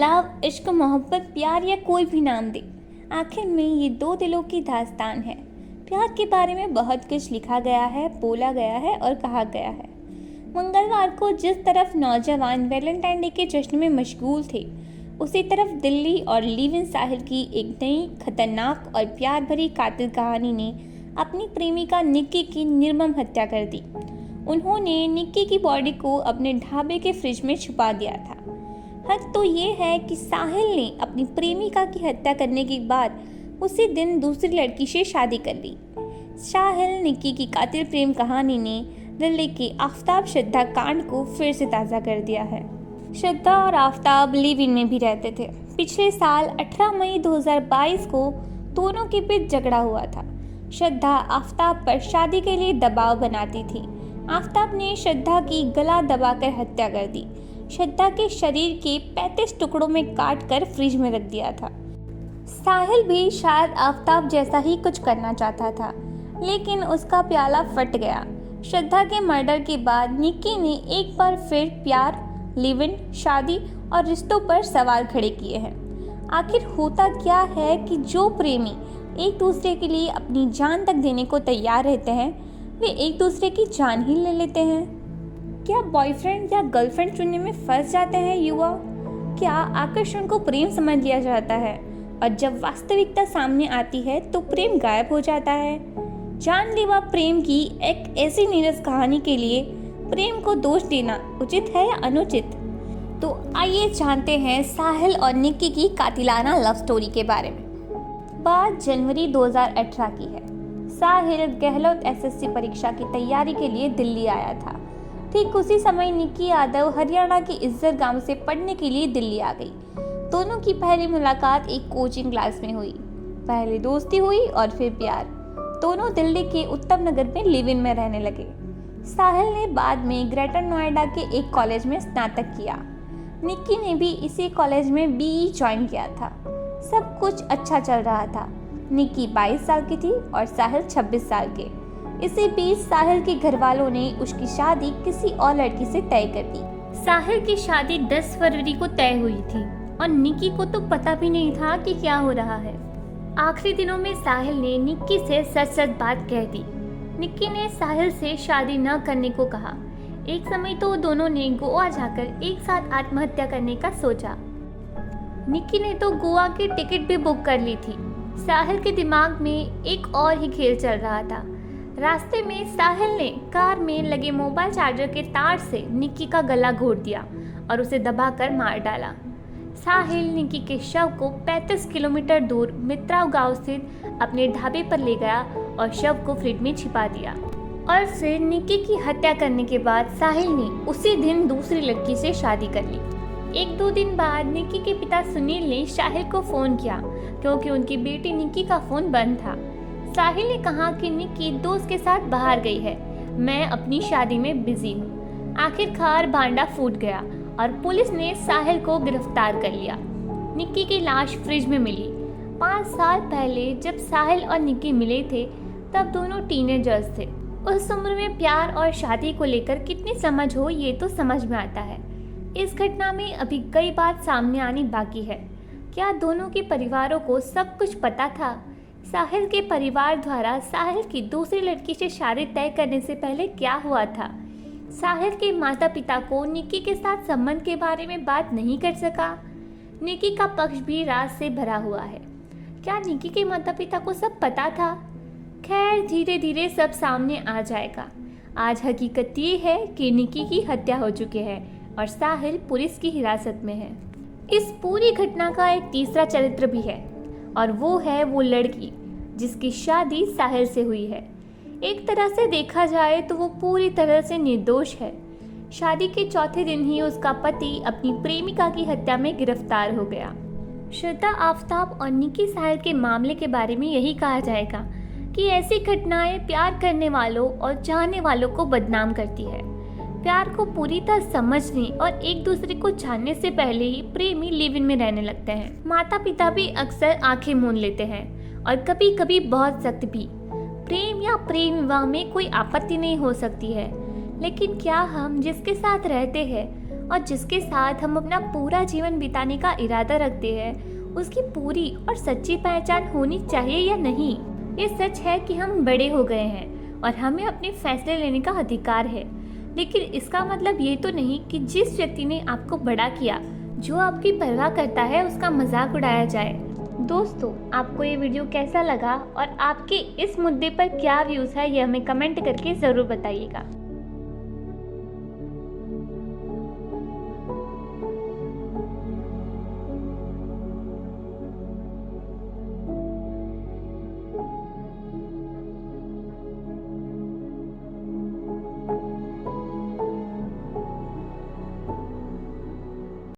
Love, इश्क, मोहब्बत, प्यार या कोई भी नाम दे, आखिर में ये दो दिलों की दास्तान है। प्यार के बारे में बहुत कुछ लिखा गया है, बोला गया है और कहा गया है। मंगलवार को जिस तरफ नौजवान वैलेंटाइन डे के जश्न में मशगूल थे, उसी तरफ दिल्ली और लिव इन साहिल की एक नई खतरनाक और प्यार भरी कातिल कहानी ने अपनी प्रेमिका निक्की की निर्मम हत्या कर दी। उन्होंने निक्की की बॉडी को अपने ढाबे के फ्रिज में छुपा दिया था। हक तो ये है कि साहिल ने अपनी प्रेमिका की हत्या करने के बाद उसी दिन दूसरी लड़की से शादी कर ली। साहिल निक्की की कातिल प्रेम कहानी ने दिल्ली के आफताब श्रद्धा कांड को फिर से ताज़ा कर दिया है। श्रद्धा और आफताब लिव इन में भी रहते थे। पिछले साल 18 मई 2022 को दोनों के बीच झगड़ा हुआ था। श्रद्धा आफताब पर शादी के लिए दबाव बनाती थी। आफताब ने श्रद्धा की गला दबाकर हत्या कर दी। श्रद्धा के शरीर के 35 टुकड़ों में काट कर फ्रिज में रख दिया था। साहिल भी शायद आफताब जैसा ही कुछ करना चाहता था, लेकिन उसका प्याला फट गया। श्रद्धा के मर्डर के बाद निक्की ने एक बार फिर प्यार, लिव इन, शादी और रिश्तों पर सवाल खड़े किए हैं। आखिर होता क्या है कि जो प्रेमी एक दूसरे के लिए अपनी जान तक देने को तैयार रहते हैं, वे एक दूसरे की जान ही ले लेते हैं। क्या बॉयफ्रेंड या गर्लफ्रेंड चुनने में फंस जाते हैं युवा? क्या आकर्षण को प्रेम समझ लिया जाता है और जब वास्तविकता सामने आती है तो प्रेम गायब हो जाता है? जानलेवा प्रेम की एक ऐसी नीरस कहानी के लिए प्रेम को दोष देना उचित है या अनुचित? तो आइए जानते हैं साहिल और निक्की की कातिलाना लव स्टोरी के बारे में। बात जनवरी 2018 की है। साहिल गहलोत एसएससी परीक्षा की तैयारी के लिए दिल्ली आया था। ठीक उसी समय निक्की यादव हरियाणा के इज्जत गांव से पढ़ने के लिए दिल्ली आ गई। दोनों की पहली मुलाकात एक कोचिंग क्लास में हुई। पहले दोस्ती हुई और फिर प्यार। दोनों दिल्ली के उत्तम नगर में लिव इन में रहने लगे। साहिल ने बाद में ग्रेटर नोएडा के एक कॉलेज में स्नातक किया। निक्की ने भी इसी कॉलेज में बीई ज्वाइन किया था। सब कुछ अच्छा चल रहा था। निक्की 22 साल की थी और साहिल 26 साल के। इसी बीच साहिल के घर वालों ने उसकी शादी किसी और लड़की से तय कर दी। साहिल की शादी 10 फरवरी को तय हुई थी और निक्की को तो पता भी नहीं था कि क्या हो रहा है। आखिरी दिनों में साहिल ने निक्की से सच सच बात कह दी। निक्की ने साहिल से शादी न करने को कहा। एक समय तो दोनों ने गोवा जाकर एक साथ आत्महत्या करने का सोचा। निक्की ने तो गोवा की टिकट भी बुक कर ली थी। साहिल के दिमाग में एक और ही खेल चल रहा था। रास्ते में साहिल ने कार में लगे मोबाइल चार्जर के तार से निक्की का गला घोट दिया और उसे दबाकर मार डाला। साहिल निक्की के शव को 35 किलोमीटर दूर मित्राव गांव स्थित अपने ढाबे पर ले गया और शव को फ्रिज में छिपा दिया। और फिर निक्की की हत्या करने के बाद साहिल ने उसी दिन दूसरी लड़की से शादी कर ली। 1-2 दिन बाद निक्की के पिता सुनील ने साहिल को फ़ोन किया क्योंकि उनकी बेटी निक्की का फ़ोन बंद था। साहिल ने कहा कि निक्की दोस्त के साथ बाहर गई है, मैं अपनी शादी में बिजी हूँ। आखिरकार भांडा फूट गया और पुलिस ने साहिल को गिरफ्तार कर लिया। निक्की की लाश फ्रिज में मिली। 5 साल पहले जब साहिल और निक्की मिले थे तब दोनों टीनेजर्स थे। उस उम्र में प्यार और शादी को लेकर कितनी समझ हो ये तो समझ में आता है। इस घटना में अभी कई बात सामने आनी बाकी है। क्या दोनों के परिवारों को सब कुछ पता था? साहिल के परिवार द्वारा साहिल की दूसरी लड़की से शादी तय करने से पहले क्या हुआ था? साहिल के माता पिता को निक्की के साथ संबंध के बारे में बात नहीं कर सका। निक्की का पक्ष भी राज से भरा हुआ है। क्या निक्की के माता पिता को सब पता था? खैर, धीरे धीरे सब सामने आ जाएगा। आज हकीकत ये है कि निक्की की हत्या हो चुकी है और साहिल पुलिस की हिरासत में है। इस पूरी घटना का एक तीसरा चरित्र भी है और वो है वो लड़की जिसकी शादी साहिल से हुई है। एक तरह से देखा जाए तो वो पूरी तरह से निर्दोष है। शादी के चौथे दिन ही उसका पति अपनी प्रेमिका की हत्या में गिरफ्तार हो गया। श्रद्धा, आफताब और निक्की साहिल के मामले के बारे में यही कहा जाएगा कि ऐसी घटनाएं प्यार करने वालों और चाहने वालों को बदनाम करती है। प्यार को पूरी तरह समझने और एक दूसरे को जानने से पहले ही प्रेमी लिव इन में रहने लगते हैं। माता पिता भी अक्सर आंखें मूंद लेते हैं और कभी कभी बहुत सख्त भी। प्रेम या प्रेम विवाह में कोई आपत्ति नहीं हो सकती है, लेकिन क्या हम जिसके साथ रहते हैं और जिसके साथ हम अपना पूरा जीवन बिताने का इरादा रखते हैं उसकी पूरी और सच्ची पहचान होनी चाहिए या नहीं। ये सच है कि हम बड़े हो गए हैं और हमें अपने फैसले लेने का अधिकार है, लेकिन इसका मतलब ये तो नहीं कि जिस व्यक्ति ने आपको बड़ा किया, जो आपकी परवाह करता है, उसका मजाक उड़ाया जाए। दोस्तों, आपको ये वीडियो कैसा लगा और आपके इस मुद्दे पर क्या व्यूज़ है, ये हमें कमेंट करके ज़रूर बताइएगा।